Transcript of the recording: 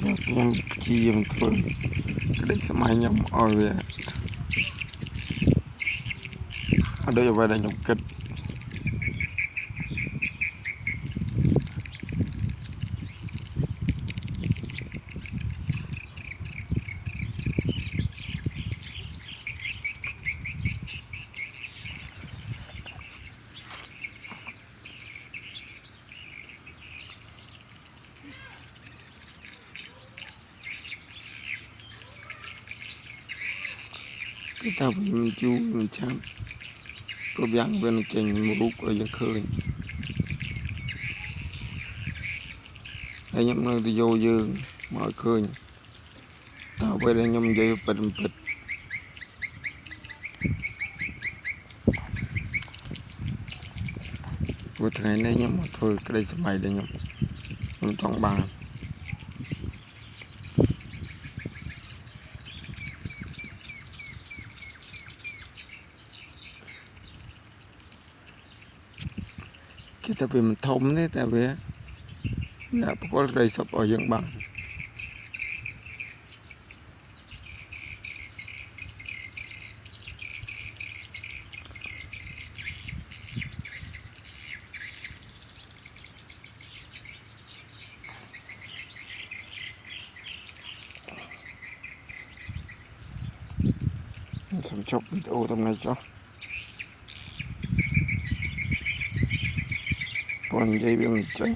nhầm chi em thôi cái đấy sẽ mai nhầm về ở đây về đây nhầm kịch cái tao mình chú mình chăm có băng bên trên một lúc ở dân khơi hay nhầm nơi thì vô dương mọi khơi tao về đây nhầm dây bật bật của thằng này nhầm một thôi cái đây sẽ mày đây nhầm trong bàn cái tao về mình thông đấy tao về là có đây sắp ở dân bàn xong chọc video tầm này cho còn dây bên mình chạy